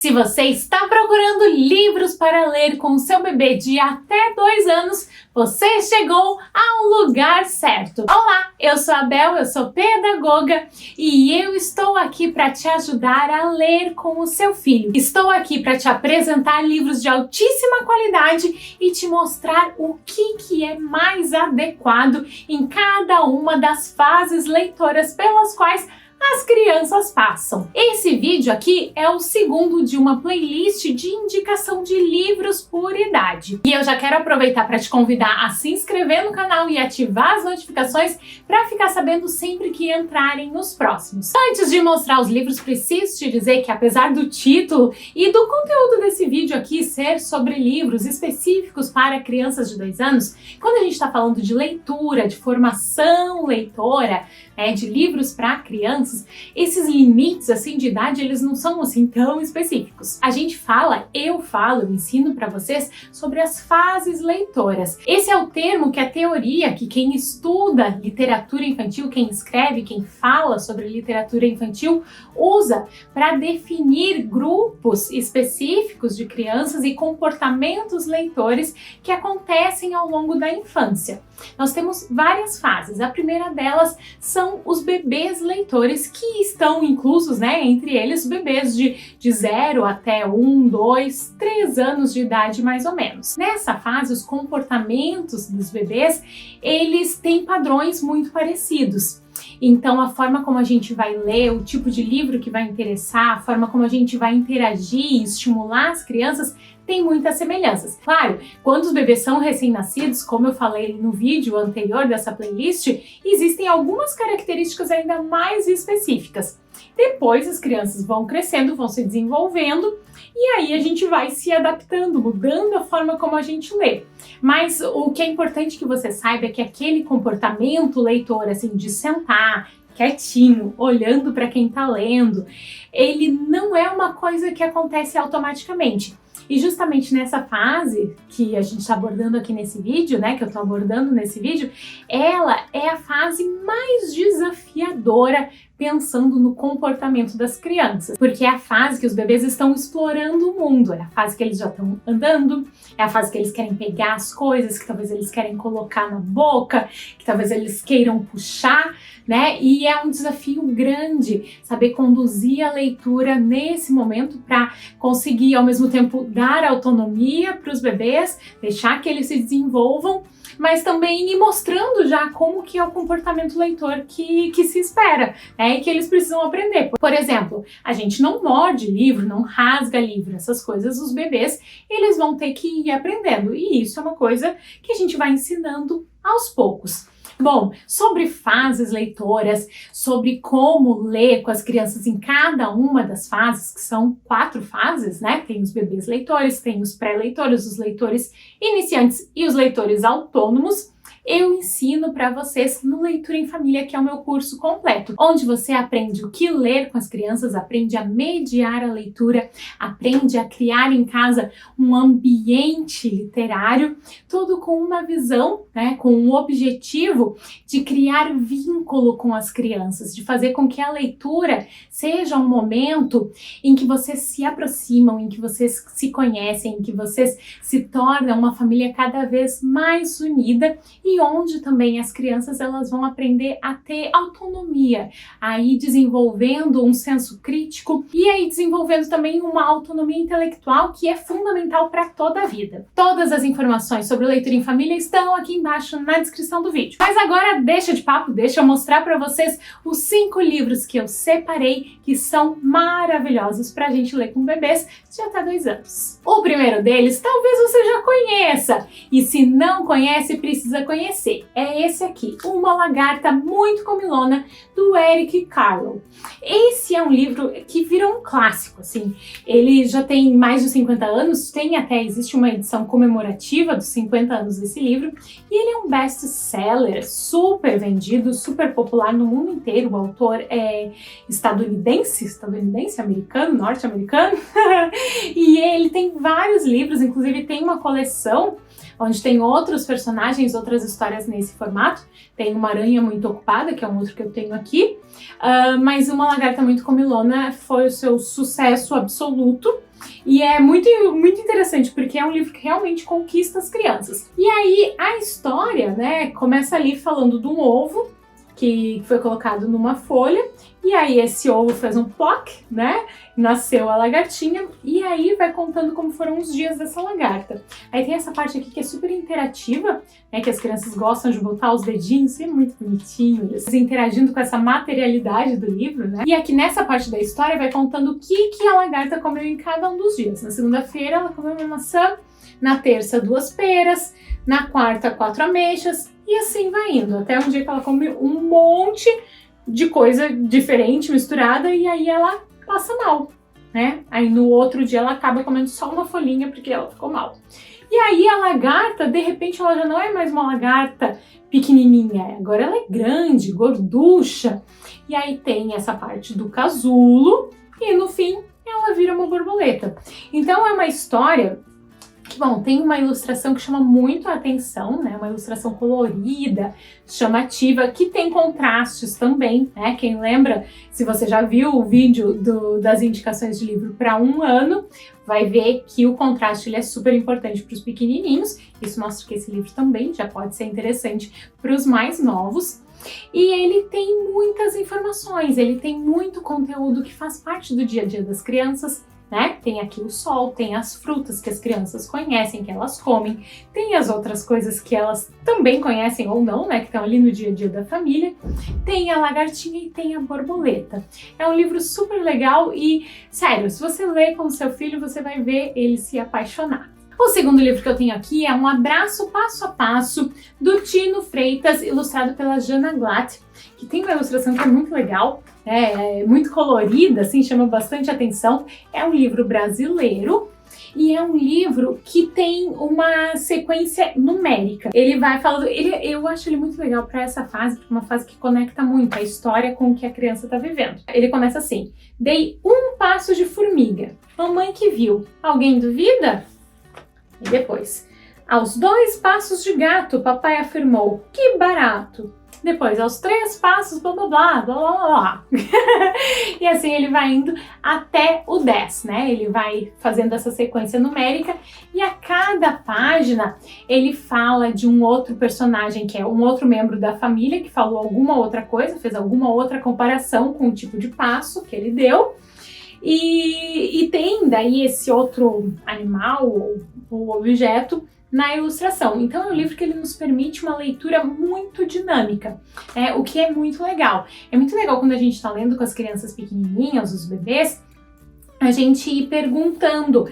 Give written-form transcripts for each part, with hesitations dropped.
Se você está procurando livros para ler com o seu bebê de até 2 anos, você chegou ao lugar certo. Olá, eu sou a Bel, eu sou pedagoga e eu estou aqui para te ajudar a ler com o seu filho. Estou aqui para te apresentar livros de altíssima qualidade e te mostrar o que é mais adequado em cada uma das fases leitoras pelas quais as crianças passam. Esse vídeo aqui é o segundo de uma playlist de indicação de livros por idade. E eu já quero aproveitar para te convidar a se inscrever no canal e ativar as notificações para ficar sabendo sempre que entrarem os próximos. Antes de mostrar os livros, preciso te dizer que apesar do título e do conteúdo desse vídeo aqui ser sobre livros específicos para crianças de 2 anos, quando a gente está falando de leitura, de formação leitora, de livros para crianças, esses limites assim de idade, eles não são assim tão específicos. A gente fala, eu ensino para vocês sobre as fases leitoras. Esse é o termo que a teoria, que quem estuda literatura infantil, quem escreve, quem fala sobre literatura infantil, usa para definir grupos específicos de crianças e comportamentos leitores que acontecem ao longo da infância. Nós temos várias fases. A primeira delas são os bebês leitores, que estão inclusos, entre eles, bebês de 0 até 1, 2, 3 anos de idade, mais ou menos. Nessa fase, os comportamentos dos bebês, eles têm padrões muito parecidos. Então, a forma como a gente vai ler, o tipo de livro que vai interessar, a forma como a gente vai interagir e estimular as crianças, tem muitas semelhanças. Claro, quando os bebês são recém-nascidos, como eu falei no vídeo anterior dessa playlist, existem algumas características ainda mais específicas. Depois as crianças vão crescendo, vão se desenvolvendo e aí a gente vai se adaptando, mudando a forma como a gente lê. Mas o que é importante que você saiba é que aquele comportamento leitor, assim, de sentar quietinho, olhando para quem está lendo, ele não é uma coisa que acontece automaticamente. E justamente nessa fase que a gente está abordando aqui nesse vídeo, que eu estou abordando nesse vídeo, ela é a fase mais desafiadora pensando no comportamento das crianças. Porque é a fase que os bebês estão explorando o mundo, é a fase que eles já estão andando, é a fase que eles querem pegar as coisas, que talvez eles querem colocar na boca, que talvez eles queiram puxar, E é um desafio grande saber conduzir a leitura nesse momento para conseguir, ao mesmo tempo, dar autonomia para os bebês, deixar que eles se desenvolvam, mas também ir mostrando já como que é o comportamento leitor que se espera, e que eles precisam aprender. Por exemplo, a gente não morde livro, não rasga livro, essas coisas os bebês, eles vão ter que ir aprendendo, e isso é uma coisa que a gente vai ensinando aos poucos. Bom, sobre fases leitoras, sobre como ler com as crianças em cada uma das fases, que são 4 fases, Tem os bebês leitores, tem os pré-leitores, os leitores iniciantes e os leitores autônomos. Eu ensino para vocês no Leitura em Família, que é o meu curso completo, onde você aprende o que ler com as crianças, aprende a mediar a leitura, aprende a criar em casa um ambiente literário, tudo com uma visão, com um objetivo de criar vínculo com as crianças, de fazer com que a leitura seja um momento em que vocês se aproximam, em que vocês se conhecem, em que vocês se tornam uma família cada vez mais unida e onde também as crianças elas vão aprender a ter autonomia, a ir desenvolvendo um senso crítico e aí desenvolvendo também uma autonomia intelectual que é fundamental para toda a vida. Todas as informações sobre leitura em família estão aqui embaixo na descrição do vídeo. Mas agora deixa de papo, deixa eu mostrar para vocês os 5 livros que eu separei que são maravilhosos para a gente ler com bebês de até 2 anos. O primeiro deles talvez você já conheça e se não conhece, precisa conhecer. É esse aqui, Uma Lagarta Muito Comilona, do Eric Carle. Esse é um livro que virou um clássico, assim. Ele já tem mais de 50 anos, existe uma edição comemorativa dos 50 anos desse livro, e ele é um best-seller, super vendido, super popular no mundo inteiro. O autor é americano, norte-americano, e ele tem vários livros, inclusive tem uma coleção onde tem outros personagens, outras histórias nesse formato. Tem uma aranha muito ocupada, que é um outro que eu tenho aqui, mas Uma Lagarta Muito Comilona foi o seu sucesso absoluto. E é muito interessante, porque é um livro que realmente conquista as crianças. E aí a história, né, começa ali falando de um ovo que foi colocado numa folha, e aí esse ovo fez um ploc, né? Nasceu a lagartinha, e aí vai contando como foram os dias dessa lagarta. Aí tem essa parte aqui que é super interativa, né? Que as crianças gostam de botar os dedinhos, é muito bonitinho, eles interagindo com essa materialidade do livro, né? E aqui nessa parte da história vai contando o que a lagarta comeu em cada um dos dias. Na segunda-feira ela comeu uma maçã, na terça 2 peras, na quarta 4 ameixas, e assim vai indo, até um dia que ela come um monte de coisa diferente, misturada, e aí ela passa mal, né? Aí no outro dia ela acaba comendo só uma folhinha porque ela ficou mal. E aí a lagarta, de repente, ela já não é mais uma lagarta pequenininha, agora ela é grande, gorducha. E aí tem essa parte do casulo e no fim ela vira uma borboleta. Então é uma história que, bom, tem uma ilustração que chama muito a atenção, né? Uma ilustração colorida, chamativa, que tem contrastes também, né? Quem lembra, se você já viu o vídeo das indicações de livro para 1 ano, vai ver que o contraste ele é super importante para os pequenininhos. Isso mostra que esse livro também já pode ser interessante para os mais novos. E ele tem muitas informações, ele tem muito conteúdo que faz parte do dia a dia das crianças, né? Tem aqui o sol, tem as frutas que as crianças conhecem, que elas comem, tem as outras coisas que elas também conhecem ou não, né? Que estão ali no dia a dia da família, tem a lagartinha e tem a borboleta. É um livro super legal e, sério, se você ler com o seu filho, você vai ver ele se apaixonar. O segundo livro que eu tenho aqui é Um Abraço Passo a Passo, do Tino Freitas, ilustrado pela Jana Glatt, que tem uma ilustração que é muito legal, é muito colorida, assim, chama bastante atenção. É um livro brasileiro e é um livro que tem uma sequência numérica. Ele vai falando, eu acho ele muito legal para essa fase, porque é uma fase que conecta muito a história com o que a criança está vivendo. Ele começa assim: dei 1 passo de formiga, mamãe que viu, alguém duvida? E depois, aos 2 passos de gato, papai afirmou, que barato. Depois, aos 3 passos, blá blá blá, blá blá blá. E assim ele vai indo até o 10, né? Ele vai fazendo essa sequência numérica e a cada página ele fala de um outro personagem, que é um outro membro da família, que falou alguma outra coisa, fez alguma outra comparação com o tipo de passo que ele deu. E tem daí esse outro animal ou objeto na ilustração. Então é um livro que ele nos permite uma leitura muito dinâmica, o que é muito legal. É muito legal quando a gente está lendo com as crianças pequenininhas, os bebês, a gente ir perguntando,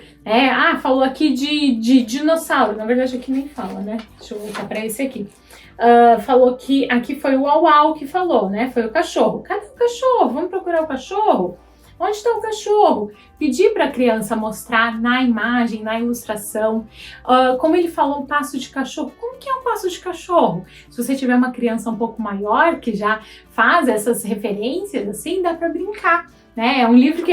falou aqui de dinossauro, na verdade aqui nem fala, né? Deixa eu voltar para esse aqui. Falou que aqui foi o Uau que falou, né? Foi o cachorro. Cadê o cachorro? Vamos procurar o cachorro? Onde está o cachorro? Pedir para a criança mostrar na imagem, na ilustração, como ele falou, o passo de cachorro. Como que é um passo de cachorro? Se você tiver uma criança um pouco maior, que já faz essas referências, assim, dá para brincar, né? É um livro que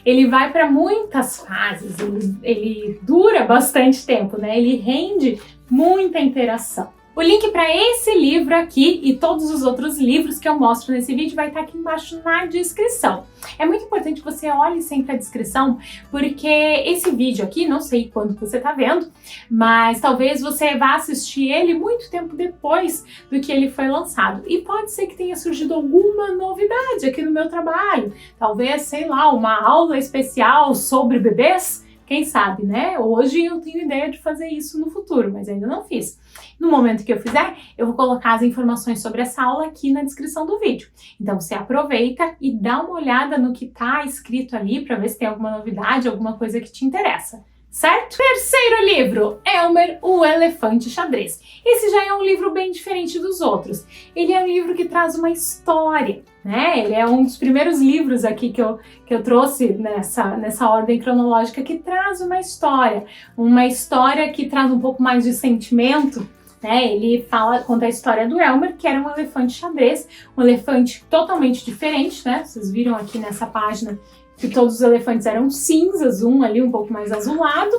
ele vai para muitas fases, ele dura bastante tempo, né? Ele rende muita interação. O link para esse livro aqui e todos os outros livros que eu mostro nesse vídeo vai estar aqui embaixo na descrição. É muito importante que você olhe sempre a descrição, porque esse vídeo aqui, não sei quando você está vendo, mas talvez você vá assistir ele muito tempo depois do que ele foi lançado. E pode ser que tenha surgido alguma novidade aqui no meu trabalho. Talvez, sei lá, uma aula especial sobre bebês. Quem sabe, né? Hoje eu tenho ideia de fazer isso no futuro, mas ainda não fiz. No momento que eu fizer, eu vou colocar as informações sobre essa aula aqui na descrição do vídeo. Então você aproveita e dá uma olhada no que está escrito ali para ver se tem alguma novidade, alguma coisa que te interessa. Certo? Terceiro livro, Elmer, o Elefante Xadrez. Esse já é um livro bem diferente dos outros. Ele é um livro que traz uma história, né? Ele é um dos primeiros livros aqui que eu trouxe nessa ordem cronológica que traz uma história que traz um pouco mais de sentimento, né? Ele conta a história do Elmer, que era um elefante xadrez, um elefante totalmente diferente, né? Vocês viram aqui nessa página que todos os elefantes eram cinzas, um ali um pouco mais azulado,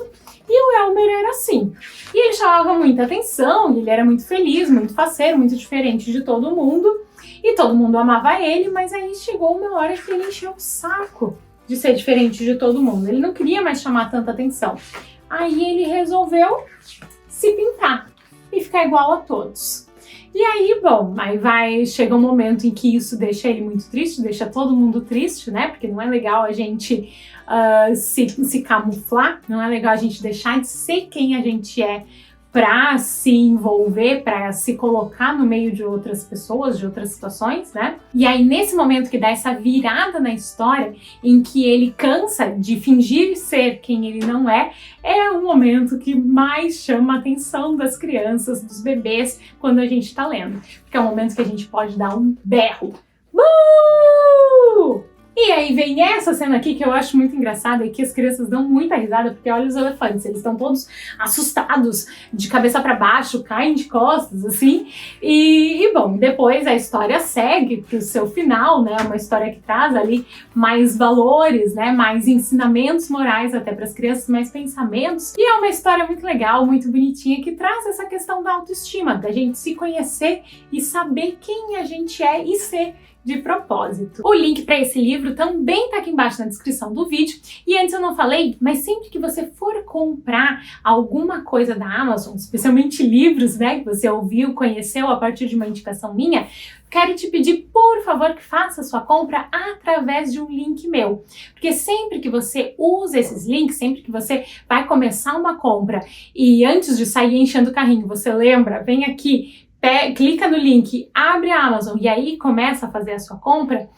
E o Elmer era assim. E ele chamava muita atenção, ele era muito feliz, muito faceiro, muito diferente de todo mundo. E todo mundo amava ele, mas aí chegou uma hora que ele encheu o saco de ser diferente de todo mundo. Ele não queria mais chamar tanta atenção. Aí ele resolveu se pintar e ficar igual a todos. E aí, bom, chega um momento em que isso deixa ele muito triste, deixa todo mundo triste, né? Porque não é legal a gente se camuflar, não é legal a gente deixar de ser quem a gente é para se envolver, para se colocar no meio de outras pessoas, de outras situações, né? E aí, nesse momento que dá essa virada na história, em que ele cansa de fingir ser quem ele não é o momento que mais chama a atenção das crianças, dos bebês, quando a gente tá lendo. Porque é o momento que a gente pode dar um berro. Buuuu! E aí vem essa cena aqui que eu acho muito engraçada e que as crianças dão muita risada, porque olha os elefantes, eles estão todos assustados, de cabeça para baixo, caem de costas, assim. E bom, depois a história segue pro seu final, né? Uma história que traz ali mais valores, né? Mais ensinamentos morais até para as crianças, mais pensamentos. E é uma história muito legal, muito bonitinha, que traz essa questão da autoestima, da gente se conhecer e saber quem a gente é e ser de propósito. O link para esse livro também tá aqui embaixo na descrição do vídeo. E antes eu não falei, mas sempre que você for comprar alguma coisa da Amazon, especialmente livros, né, que você ouviu, conheceu a partir de uma indicação minha, quero te pedir, por favor, que faça a sua compra através de um link meu. Porque sempre que você usa esses links, sempre que você vai começar uma compra e antes de sair enchendo o carrinho, você lembra, vem aqui, clica no link, abre a Amazon e aí começa a fazer a sua compra,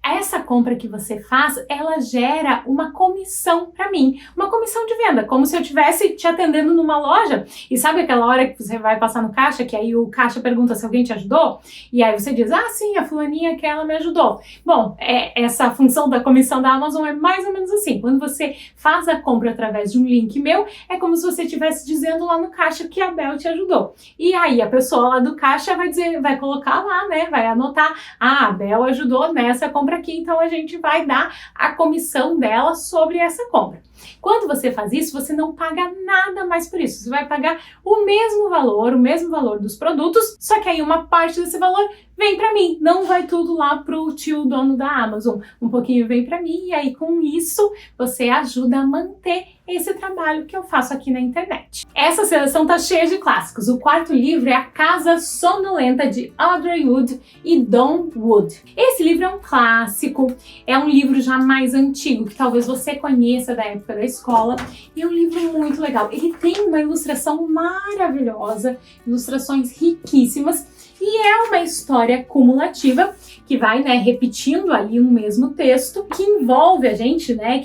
essa compra que você faz, ela gera uma comissão para mim, uma comissão de venda, como se eu estivesse te atendendo numa loja. E sabe aquela hora que você vai passar no caixa, que aí o caixa pergunta se alguém te ajudou? E aí você diz, ah sim, a fulaninha que ela me ajudou. Bom, essa função da comissão da Amazon é mais ou menos assim. Quando você faz a compra através de um link meu, é como se você estivesse dizendo lá no caixa que a Bel te ajudou. E aí a pessoa lá do caixa vai colocar lá, né, vai anotar, ah, a Bel ajudou nessa compra aqui, então a gente vai dar a comissão dela sobre essa compra. Quando você faz isso, você não paga nada mais por isso. Você vai pagar o mesmo valor dos produtos, só que aí uma parte desse valor vem para mim, não vai tudo lá pro tio dono da Amazon. Um pouquinho vem para mim e aí com isso você ajuda a manter esse trabalho que eu faço aqui na internet. Essa seleção tá cheia de clássicos. O quarto livro é A Casa Sonolenta, de Audrey Wood e Don Wood. Esse livro é um clássico, é um livro já mais antigo, que talvez você conheça da época da escola, e é um livro muito legal. Ele tem uma ilustração maravilhosa, ilustrações riquíssimas, e é uma história cumulativa que vai, né, repetindo ali um mesmo texto, que envolve a gente, né,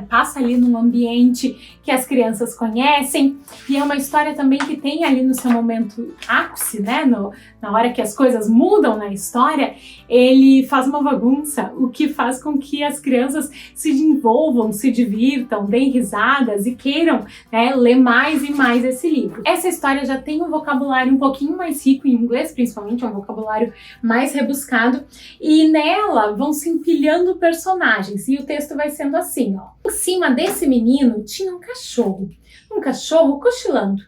passa ali num ambiente que as crianças conhecem, e é uma história também que tem ali no seu momento ápice, né, na hora que as coisas mudam na história, ele faz uma bagunça, o que faz com que as crianças se envolvam, se divirtam, deem risadas e queiram, né, ler mais e mais esse livro. Essa história já tem um vocabulário um pouquinho mais rico em inglês, principalmente, um vocabulário mais rebuscado, e nela vão se empilhando personagens, e o texto vai sendo assim, ó. Em cima desse menino tinha um cachorro cochilando,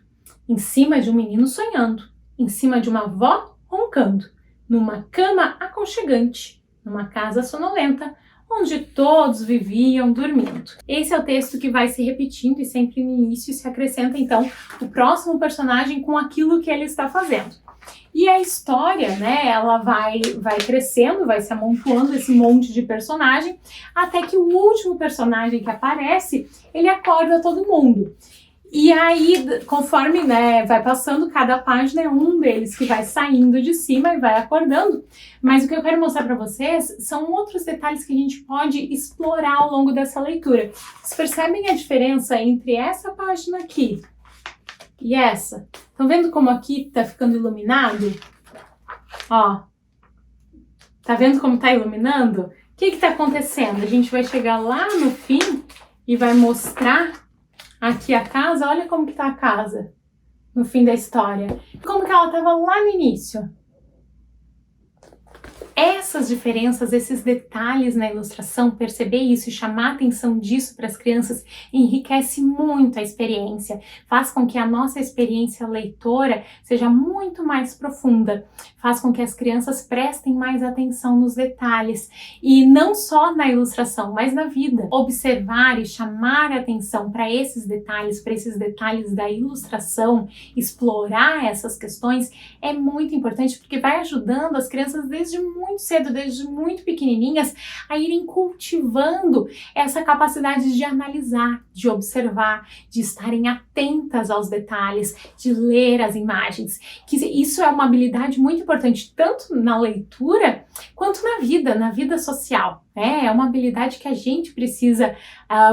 em cima de um menino sonhando, em cima de uma avó roncando, numa cama aconchegante, numa casa sonolenta, onde todos viviam dormindo. Esse é o texto que vai se repetindo e sempre no início se acrescenta, então, o próximo personagem com aquilo que ele está fazendo. E a história, né, ela vai crescendo, vai se amontoando esse monte de personagem, até que o último personagem que aparece, ele acorda todo mundo. E aí, conforme, né, vai passando cada página, é um deles que vai saindo de cima e vai acordando. Mas o que eu quero mostrar para vocês são outros detalhes que a gente pode explorar ao longo dessa leitura. Vocês percebem a diferença entre essa página aqui e essa? Estão vendo como aqui tá ficando iluminado? Ó, tá vendo como tá iluminando? O que que tá acontecendo? A gente vai chegar lá no fim e vai mostrar aqui a casa. Olha como que tá a casa no fim da história. Como que ela tava lá no início. essas diferenças, esses detalhes na ilustração, perceber isso e chamar a atenção disso para as crianças enriquece muito a experiência, faz com que a nossa experiência leitora seja muito mais profunda, faz com que as crianças prestem mais atenção nos detalhes e não só na ilustração, mas na vida. Observar e chamar a atenção para esses detalhes da ilustração, explorar essas questões é muito importante porque vai ajudando as crianças desde muito cedo, desde muito pequenininhas, a irem cultivando essa capacidade de analisar, de observar, de estarem atentas aos detalhes, de ler as imagens. Que isso é uma habilidade muito importante, tanto na leitura quanto na vida social. É uma habilidade que a gente precisa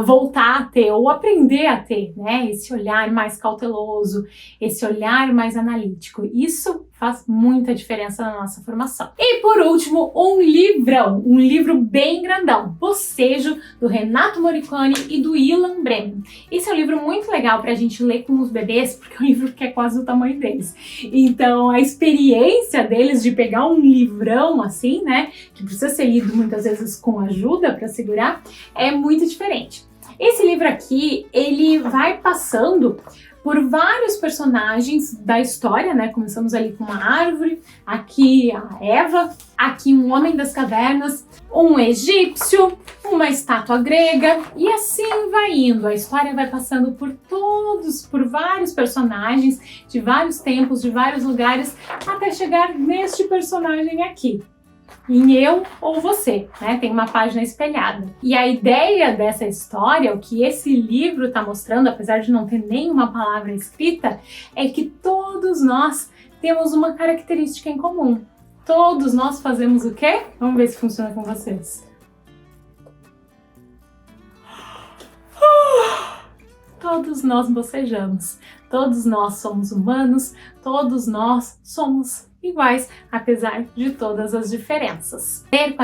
voltar a ter ou aprender a ter, né? Esse olhar mais cauteloso, esse olhar mais analítico. Isso faz muita diferença na nossa formação. E por último, um livro bem grandão, Bocejo, do Renato Morricone e do Ilan Bremen. Esse é um livro muito legal para a gente ler com os bebês, porque é um livro que é quase do tamanho deles. Então, a experiência deles de pegar um livrão assim, né, que precisa ser lido muitas vezes com ajuda para segurar, é muito diferente. Esse livro aqui, ele vai passando por vários personagens da história, né? Começamos ali com uma árvore, aqui a Eva, aqui um homem das cavernas, um egípcio, uma estátua grega e assim vai indo. A história vai passando por vários personagens de vários tempos, de vários lugares, até chegar neste personagem aqui. Em Eu ou Você, né? Tem uma página espelhada. E a ideia dessa história, o que esse livro está mostrando, apesar de não ter nenhuma palavra escrita, é que todos nós temos uma característica em comum. Todos nós fazemos o quê? Vamos ver se funciona com vocês. Todos nós bocejamos. Todos nós somos humanos. Todos nós somos iguais, apesar de todas as diferenças. Ler com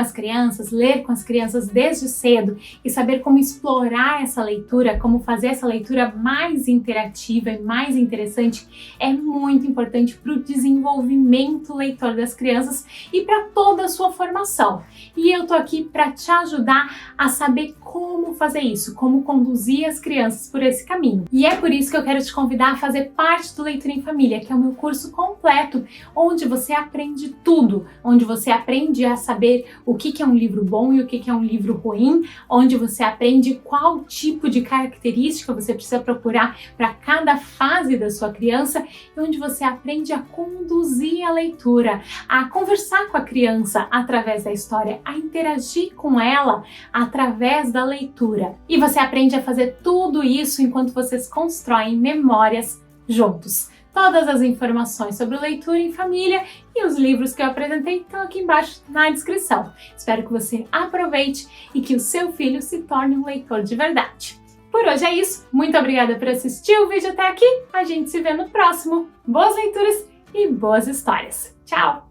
as crianças desde cedo e saber como explorar essa leitura, como fazer essa leitura mais interativa e mais interessante é muito importante para o desenvolvimento leitor das crianças e para toda a sua formação. E eu tô aqui para te ajudar a saber como fazer isso, como conduzir as crianças por esse caminho. E é por isso que eu quero te convidar a fazer parte do Leitura em Família, que é o meu curso completo, onde você aprende tudo, onde você aprende a saber o que é um livro bom e o que é um livro ruim, onde você aprende qual tipo de característica você precisa procurar para cada fase da sua criança e onde você aprende a conduzir a leitura, a conversar com a criança através da história, a interagir com ela através da leitura. E você aprende a fazer tudo isso enquanto vocês constroem memórias juntos. Todas as informações sobre leitura em família e os livros que eu apresentei estão aqui embaixo na descrição. Espero que você aproveite e que o seu filho se torne um leitor de verdade. Por hoje é isso. Muito obrigada por assistir o vídeo até aqui. A gente se vê no próximo. Boas leituras e boas histórias. Tchau!